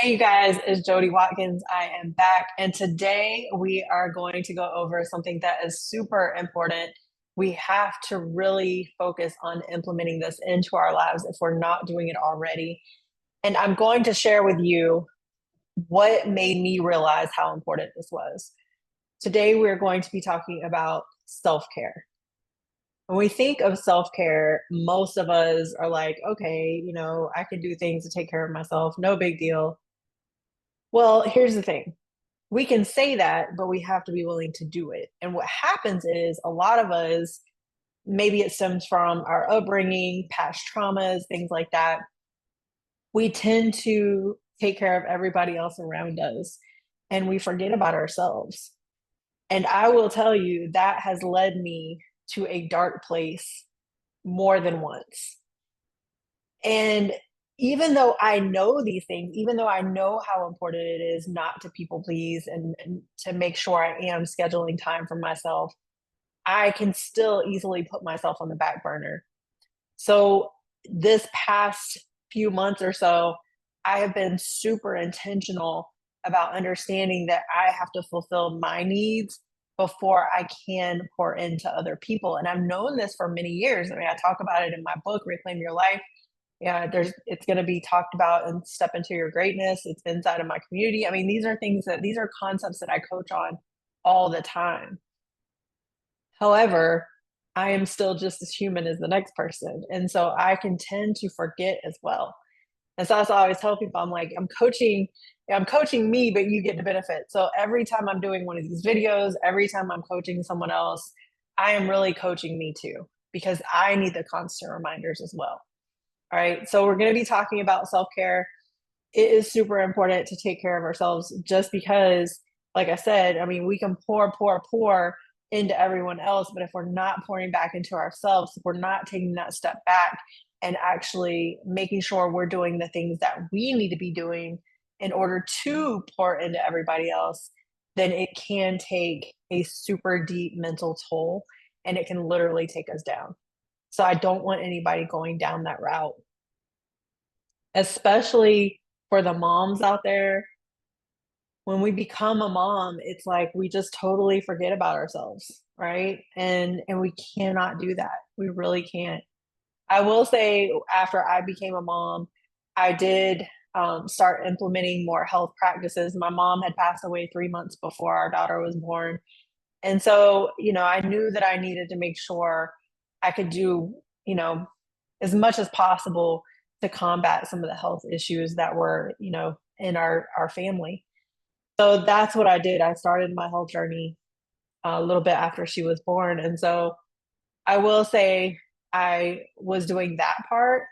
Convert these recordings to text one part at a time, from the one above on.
Hey you guys, it's Jody Watkins. I am back, and today we are going to go over something that is super important. We have to really focus on implementing this into our lives if we're not doing it already. And I'm going to share with you what made me realize how important this was. Today, we're going to be talking about self-care. When we think of self-care, most of us are like, okay, I can do things to take care of myself, no big deal. Well, here's the thing. We can say that, but we have to be willing to do it. And what happens is a lot of us, maybe it stems from our upbringing, past traumas, things like that. We tend to take care of everybody else around us and we forget about ourselves. And I will tell you that has led me to a dark place more than once. And even though I know these things, even though I know how important it is not to people please and to make sure I am scheduling time for myself, I can still easily put myself on the back burner. So, this past few months or so, I have been super intentional about understanding that I have to fulfill my needs before I can pour into other people. And I've known this for many years. I mean, I talk about it in my book, Reclaim Your Life. Yeah, it's going to be talked about and Step Into Your Greatness. It's inside of my community. I mean, these are concepts that I coach on all the time. However, I am still just as human as the next person. And so I can tend to forget as well. And so that's why I always tell people, I'm like, I'm coaching me, but you get the benefit. So every time I'm doing one of these videos, every time I'm coaching someone else, I am really coaching me too, because I need the constant reminders as well. All right. So we're going to be talking about self care. It is super important to take care of ourselves just because, like I said, I mean, we can pour into everyone else, but if we're not pouring back into ourselves, if we're not taking that step back and actually making sure we're doing the things that we need to be doing in order to pour into everybody else, then it can take a super deep mental toll and it can literally take us down. So I don't want anybody going down that route, especially for the moms out there. When we become a mom, it's like we just totally forget about ourselves, right? And we cannot do that. We really can't. I will say after I became a mom, I did start implementing more health practices. My mom had passed away 3 months before our daughter was born. And so, I knew that I needed to make sure I could do, as much as possible to combat some of the health issues that were, in our family. So that's what I did. I started my health journey a little bit after she was born. And so I will say I was doing that part.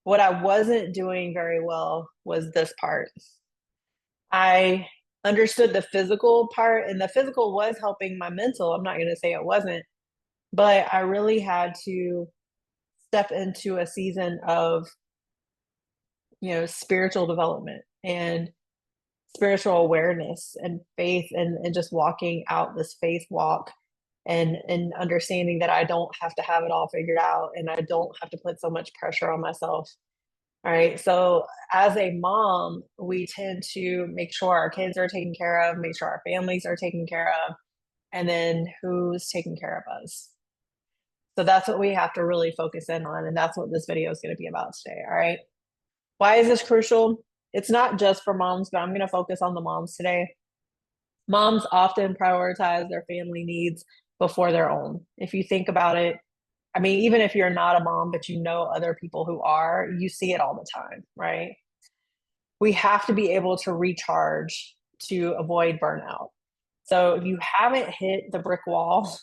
What I wasn't doing very well was this part. I understood the physical part, and the physical was helping my mental. I'm not going to say it wasn't, but I really had to step into a season of, spiritual development and spiritual awareness and faith and just walking out this faith walk and understanding that I don't have to have it all figured out and I don't have to put so much pressure on myself. All right. So as a mom, we tend to make sure our kids are taken care of, make sure our families are taken care of, and then who's taking care of us. So that's what we have to really focus in on. And that's what this video is going to be about today. All right. Why is this crucial? It's not just for moms, but I'm going to focus on the moms today. Moms often prioritize their family needs before their own. If you think about it, I mean, even if you're not a mom, but you know other people who are, you see it all the time, right? We have to be able to recharge to avoid burnout. So if you haven't hit the brick wall,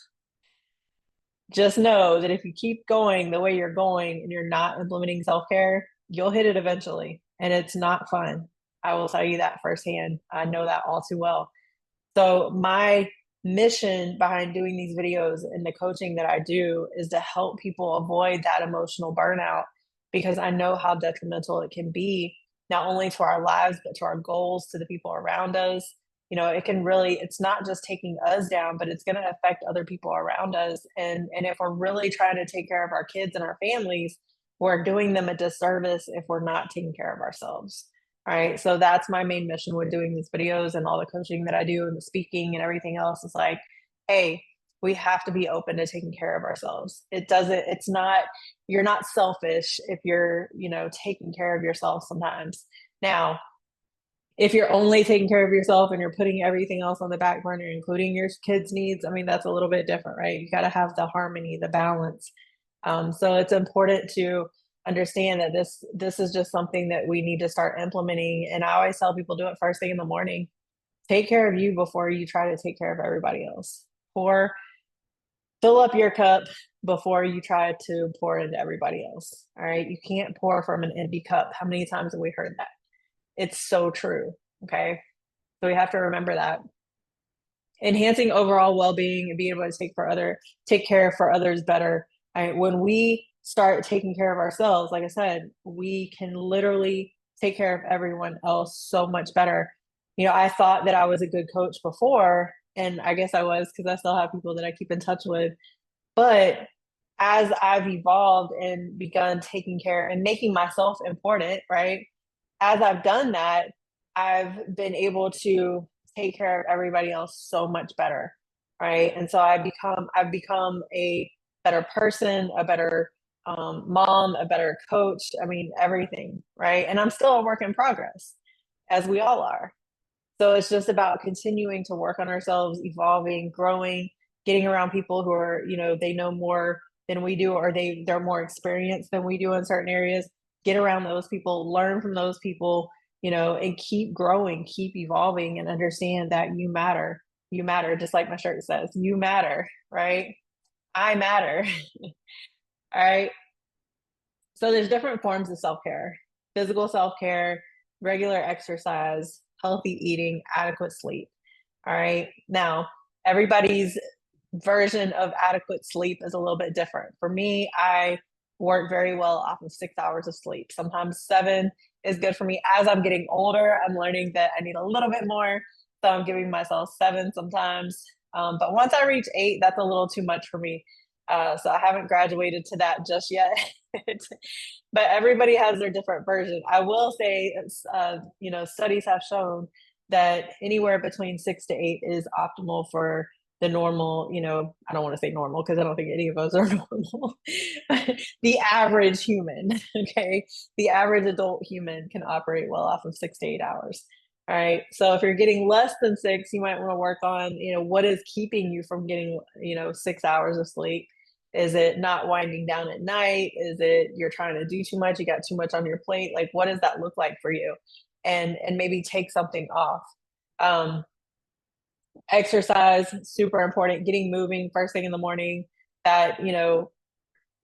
just know that if you keep going the way you're going and you're not implementing self care, you'll hit it eventually. And it's not fun. I will tell you that firsthand. I know that all too well. So, my mission behind doing these videos and the coaching that I do is to help people avoid that emotional burnout because I know how detrimental it can be, not only to our lives, but to our goals, to the people around us. It can really, it's not just taking us down, but it's going to affect other people around us. And if we're really trying to take care of our kids and our families, we're doing them a disservice if we're not taking care of ourselves. All right. So that's my main mission with doing these videos and all the coaching that I do and the speaking and everything else is like, hey, we have to be open to taking care of ourselves. It's not, you're not selfish if you're, taking care of yourself sometimes. Now, if you're only taking care of yourself and you're putting everything else on the back burner, including your kids' needs, I mean, that's a little bit different, right? You got to have the harmony, the balance. So it's important to understand that this is just something that we need to start implementing. And I always tell people, do it first thing in the morning. Take care of you before you try to take care of everybody else. Pour, fill up your cup before you try to pour into everybody else. All right. You can't pour from an empty cup. How many times have we heard that? It's so true. Okay. So we have to remember that. Enhancing overall well-being and being able to take care for others better. Right? When we start taking care of ourselves, like I said, we can literally take care of everyone else so much better. I thought that I was a good coach before, and I guess I was because I still have people that I keep in touch with. But as I've evolved and begun taking care and making myself important, right? As I've done that, I've been able to take care of everybody else so much better, right? And so I've become a better person, a better mom, a better coach. I mean, everything, right? And I'm still a work in progress, as we all are. So it's just about continuing to work on ourselves, evolving, growing, getting around people who are, they know more than we do, or they're more experienced than we do in certain areas. Get around those people, learn from those people, and keep growing, keep evolving, and understand that you matter. You matter, just like my shirt says, you matter, right? I matter. All right. So there's different forms of self-care: physical self-care, regular exercise, healthy eating, adequate sleep. All right. Now, everybody's version of adequate sleep is a little bit different. For me, I work very well off of 6 hours of sleep. Sometimes 7 is good for me. As I'm getting older, I'm learning that I need a little bit more. So I'm giving myself 7 sometimes. But once I reach 8, that's a little too much for me. So I haven't graduated to that just yet. But everybody has their different version. I will say, studies have shown that anywhere between 6 to 8 is optimal for the normal, I don't want to say normal because I don't think any of us are normal. The average human, okay? The average adult human can operate well off of 6 to 8 hours. All right. So if you're getting less than 6, you might want to work on, what is keeping you from getting, 6 hours of sleep. Is it not winding down at night? Is it you're trying to do too much? You got too much on your plate? Like, what does that look like for you? And maybe take something off. Um, Exercise, super important. Getting moving first thing in the morning, that your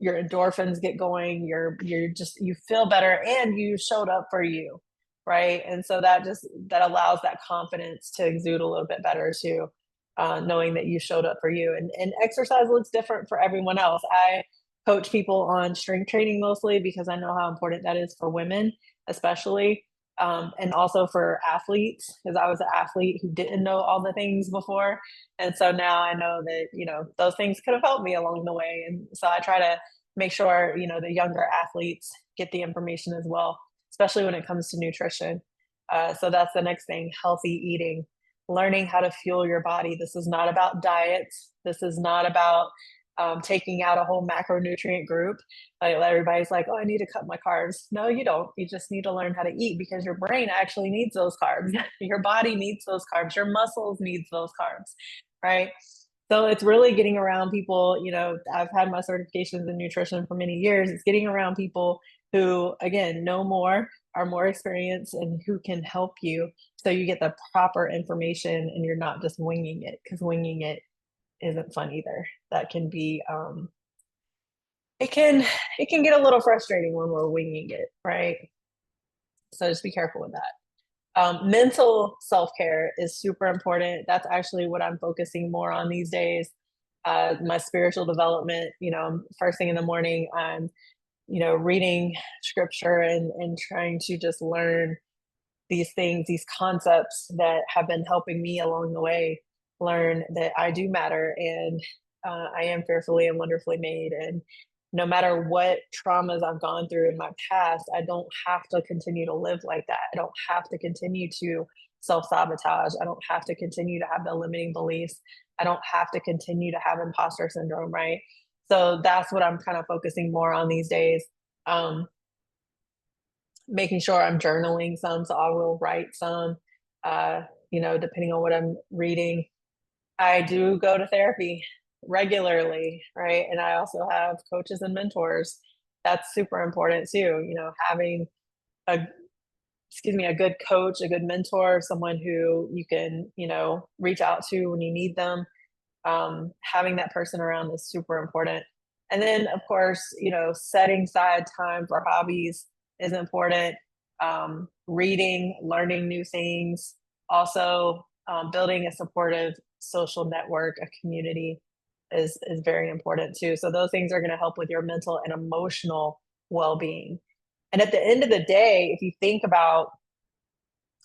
endorphins get going, you feel better, and you showed up for you, right? And so that allows that confidence to exude a little bit better too, knowing that you showed up for you. And exercise looks different for everyone else. I coach people on strength training mostly because I know how important that is for women, especially, and also for athletes, because I was an athlete who didn't know all the things before. And so now I know that, those things could have helped me along the way. And so I try to make sure, the younger athletes get the information as well, especially when it comes to nutrition. So that's the next thing: healthy eating, learning how to fuel your body. This is not about diets. This is not about taking out a whole macronutrient group. Like everybody's like, oh, I need to cut my carbs. No, you don't. You just need to learn how to eat, because your brain actually needs those carbs. Your body needs those carbs. Your muscles needs those carbs, right? So it's really getting around people. I've had my certifications in nutrition for many years. It's getting around people who, again, know more, are more experienced, and who can help you so you get the proper information and you're not just winging it, because winging it isn't fun either. That can be it can get a little frustrating when we're winging it, right? So just be careful with that. Mental self-care is super important. That's actually what I'm focusing more on these days. My spiritual development, first thing in the morning, I'm reading scripture and trying to just learn these things, these concepts that have been helping me along the way, learn that I do matter, and I am fearfully and wonderfully made, and no matter what traumas I've gone through in my past, I don't have to continue to live like that. I don't have to continue to self sabotage. I don't have to continue to have the limiting beliefs. I don't have to continue to have imposter syndrome, right? So that's what I'm kind of focusing more on these days. Um, Making sure I'm journaling some, so I will write some, uh, depending on what I'm reading. I do go to therapy regularly, right? And I also have coaches and mentors. That's super important too, having a a good coach, a good mentor, someone who you can, reach out to when you need them. Having that person around is super important. And then, of course, setting aside time for hobbies is important. Reading, learning new things, also building a supportive social network, a community is very important too. So those things are going to help with your mental and emotional well-being. And at the end of the day, if you think about,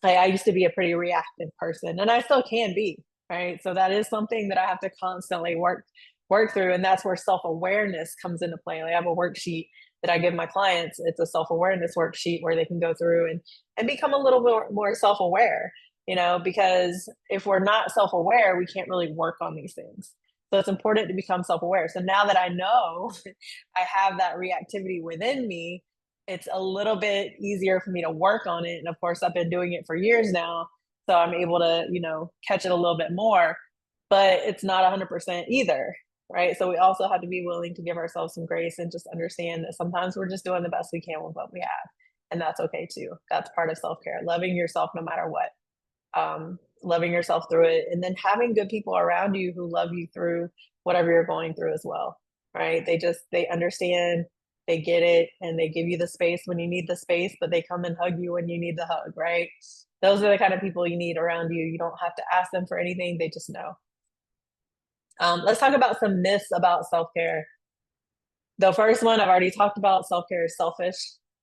I used to be a pretty reactive person, and I still can be, right? So that is something that I have to constantly work through, and that's where self-awareness comes into play. Like, I have a worksheet that I give my clients. It's a self-awareness worksheet where they can go through and become a little bit more self-aware, because if we're not self-aware, we can't really work on these things. So it's important to become self-aware. So now that I know I have that reactivity within me, it's a little bit easier for me to work on it. And of course, I've been doing it for years now. So I'm able to, catch it a little bit more, but it's not 100% either. Right. So we also have to be willing to give ourselves some grace and just understand that sometimes we're just doing the best we can with what we have. And that's okay too. That's part of self care, loving yourself no matter what, loving yourself through it. And then having good people around you who love you through whatever you're going through as well. Right. They understand, they get it, and they give you the space when you need the space, but they come and hug you when you need the hug, right? Those are the kind of people you need around you. You don't have to ask them for anything, they just know. Let's talk about some myths about self-care. The first one I've already talked about: self-care is selfish.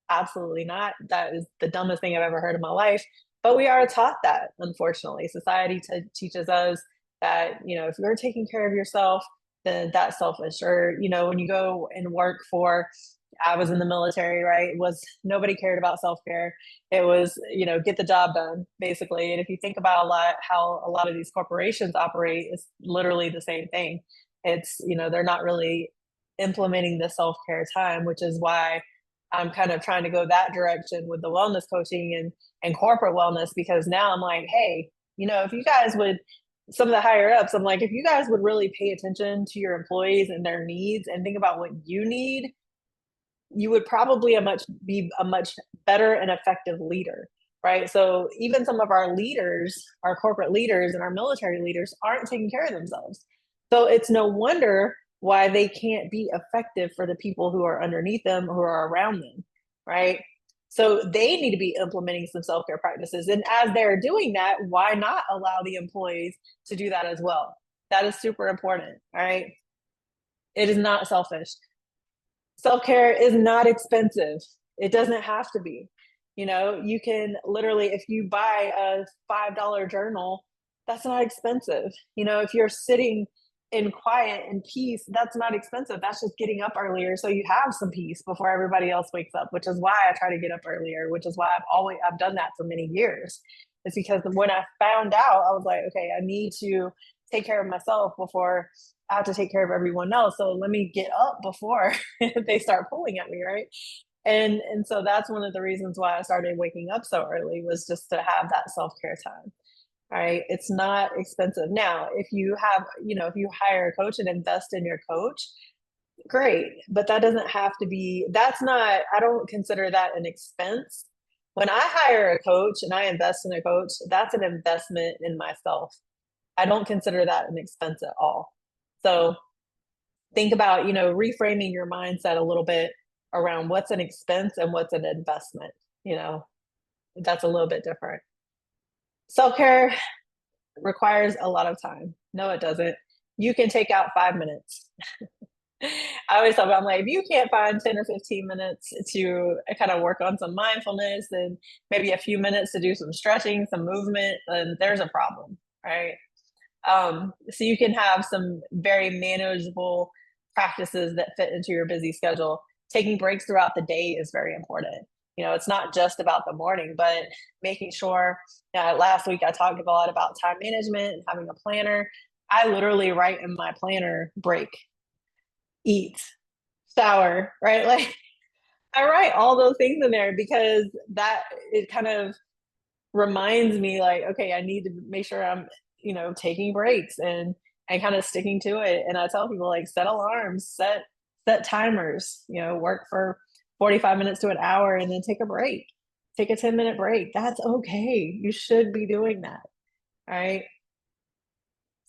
Absolutely not. That is the dumbest thing I've ever heard in my life. But we are taught that, unfortunately. Society teaches us that, if you're taking care of yourself, then that's selfish. Or, when you go and work for, I was in the military, right? It was, nobody cared about self-care. It was, get the job done, basically. And if you think about how a lot of these corporations operate, it's literally the same thing. It's, they're not really implementing the self-care time, which is why I'm kind of trying to go that direction with the wellness coaching and corporate wellness, because now I'm like, hey, if you guys would, some of the higher ups, I'm like, if you guys would really pay attention to your employees and their needs and think about what you need, you would probably be a much better and effective leader, right? So even some of our leaders, our corporate leaders and our military leaders, aren't taking care of themselves. So it's no wonder why they can't be effective for the people who are underneath them, who are around them, right? So they need to be implementing some self-care practices. And as they're doing that, why not allow the employees to do that as well? That is super important, right? It is not selfish. Self-care is not expensive. It doesn't have to be. You can literally, if you buy a $5 journal, that's not expensive. If you're sitting in quiet and peace, that's not expensive. That's just getting up earlier so you have some peace before everybody else wakes up, which is why I try to get up earlier, which is why I've done that for many years. It's because when I found out, I was like, okay, I need to take care of myself before I have to take care of everyone else. So let me get up before they start pulling at me, right? And so that's one of the reasons why I started waking up so early, was just to have that self-care time. Right? It's not expensive. Now, if you hire a coach and invest in your coach, great. But that doesn't have to be, I don't consider that an expense. When I hire a coach and I invest in a coach, that's an investment in myself. I don't consider that an expense at all. So think about, reframing your mindset a little bit around what's an expense and what's an investment. That's a little bit different. Self-care requires a lot of time. No, it doesn't. You can take out 5 minutes. I always I'm like, if you can't find 10 or 15 minutes to kind of work on some mindfulness and maybe a few minutes to do some stretching, some movement, then there's a problem, right? So you can have some very manageable practices that fit into your busy schedule. Taking breaks throughout the day is very important. It's not just about the morning, but making sure. Last week I talked a lot about time management and having a planner. I literally write in my planner: break, eat, shower, right? Like, I write all those things in there because that it kind of reminds me, like, okay, I need to make sure I'm, taking breaks and kind of sticking to it. And I tell people, like, set alarms, set timers, work for 45 minutes to an hour and then take a break. Take a 10-minute break. That's okay. You should be doing that. All right.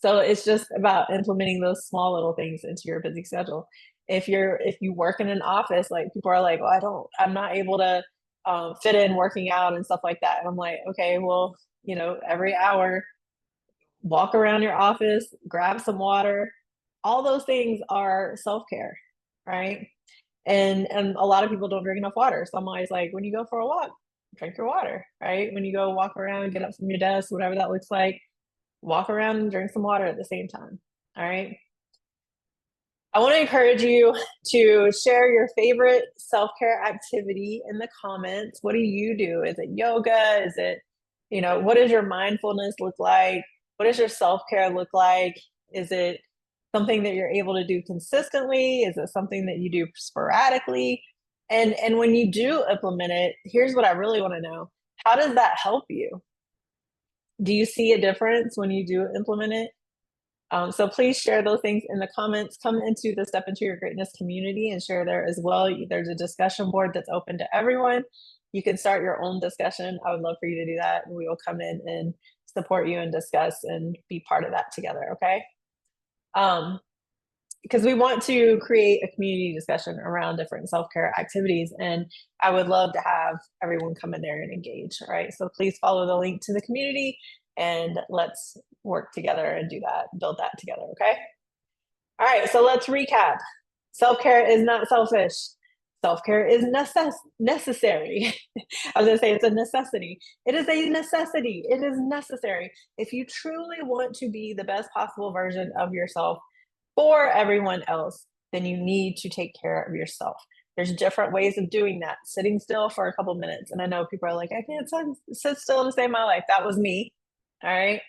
So it's just about implementing those small little things into your busy schedule. If you work in an office, like, people are like, well, I'm not able to fit in working out and stuff like that. And I'm like, okay, well, every hour, walk around your office, grab some water. All those things are self-care, right? And a lot of people don't drink enough water. So I'm always like, when you go for a walk, drink your water, right? When you go walk around, get up from your desk, whatever that looks like, walk around and drink some water at the same time. All right. I want to encourage you to share your favorite self-care activity in the comments. What do you do? Is it yoga? Is it, what does your mindfulness look like? What does your self-care look like? Is it something that you're able to do consistently? Is it something that you do sporadically? And when you do implement it, here's what I really want to know. How does that help you? Do you see a difference when you do implement it? So please share those things in the comments. Come into the Step Into Your Greatness community and share there as well. There's a discussion board that's open to everyone. You can start your own discussion. I would love for you to do that. And we will come in and support you and discuss and be part of that together, okay? Because we want to create a community discussion around different self-care activities. And I would love to have everyone come in there and engage, all right? So please follow the link to the community and let's work together and do that, build that together, okay? All right, so let's recap. Self-care is not selfish. Self-care is necessary. I was gonna say it's a necessity. It is a necessity. It is necessary. If you truly want to be the best possible version of yourself for everyone else, then you need to take care of yourself. There's different ways of doing that. Sitting still for a couple minutes. And I know people are like, I can't sit still to save my life. That was me. All right.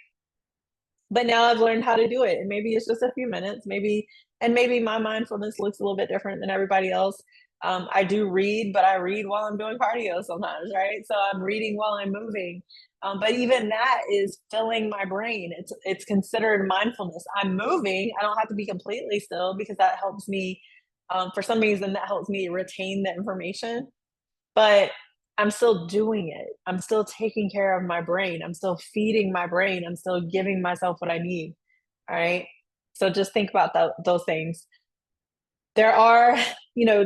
But now I've learned how to do it. And maybe it's just a few minutes, maybe my mindfulness looks a little bit different than everybody else. I do read, but I read while I'm doing cardio sometimes, right? So I'm reading while I'm moving. But even that is filling my brain. It's considered mindfulness. I'm moving. I don't have to be completely still because that helps me. For some reason, that helps me retain the information. But I'm still doing it. I'm still taking care of my brain. I'm still feeding my brain. I'm still giving myself what I need. All right. So just think about those things. There are,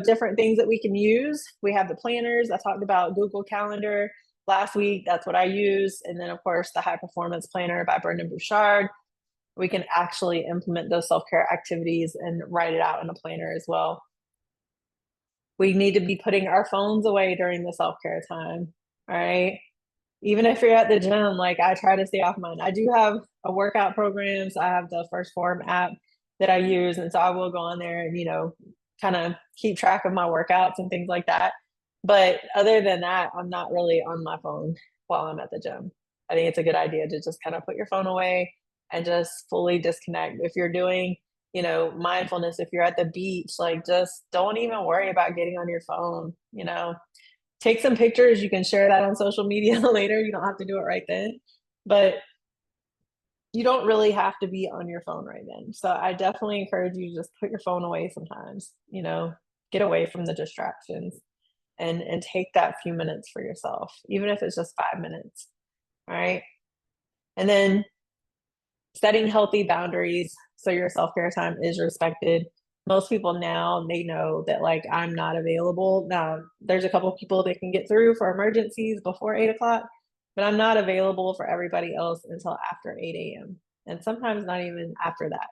different things that we can use. We have the planners. I talked about Google Calendar last week. That's what I use. And then, of course, the High Performance Planner by Brenden Burchard. We can actually implement those self-care activities and write it out in a planner as well. We need to be putting our phones away during the self-care time. All right. Even if you're at the gym, like, I try to stay off mine. I do have a workout program. So I have the First Form app that I use. And so I will go on there and, kind of keep track of my workouts and things like that. But other than that, I'm not really on my phone while I'm at the gym. I think it's a good idea to just kind of put your phone away and just fully disconnect. If you're doing, mindfulness, if you're at the beach, like, just don't even worry about getting on your phone. Take some pictures. You can share that on social media later. You don't have to do it right then, but you don't really have to be on your phone right then. So I definitely encourage you to just put your phone away sometimes, get away from the distractions and take that few minutes for yourself, even if it's just 5 minutes. All right. And then setting healthy boundaries so your self-care time is respected. Most people now, they know that, like, I'm not available. Now, there's a couple of people that can get through for emergencies before 8 o'clock, but I'm not available for everybody else until after 8 a.m. And sometimes not even after that.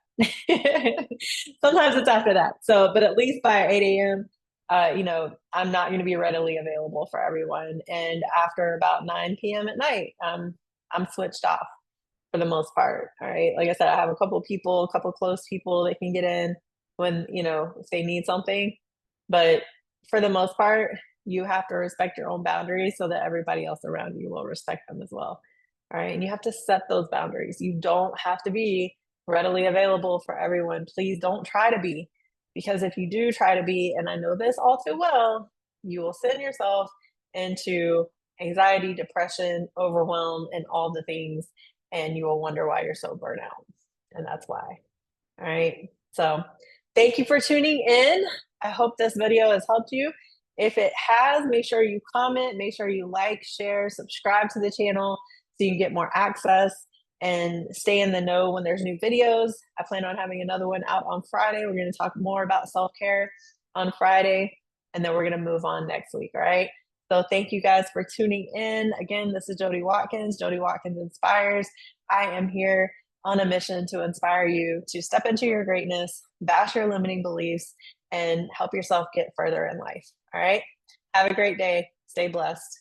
Sometimes it's after that. So, but at least by 8 a.m., I'm not going to be readily available for everyone. And after about 9 p.m. at night, I'm switched off for the most part. All right. Like I said, I have a couple close people that can get in when, if they need something. But for the most part, you have to respect your own boundaries so that everybody else around you will respect them as well. All right. And you have to set those boundaries. You don't have to be readily available for everyone. Please don't try to be, because if you do try to be, and I know this all too well, you will send yourself into anxiety, depression, overwhelm, and all the things. And you will wonder why you're so burnt out. And that's why. All right. So thank you for tuning in. I hope this video has helped you. If it has, make sure you comment, make sure you like, share, subscribe to the channel so you can get more access and stay in the know when there's new videos. I plan on having another one out on Friday. We're going to talk more about self-care on Friday, and then we're going to move on next week. All right. So thank you guys for tuning in. Again, this is Jody Watkins. Jody Watkins Inspires. I am here on a mission to inspire you to step into your greatness, bash your limiting beliefs, and help yourself get further in life. All right. Have a great day. Stay blessed.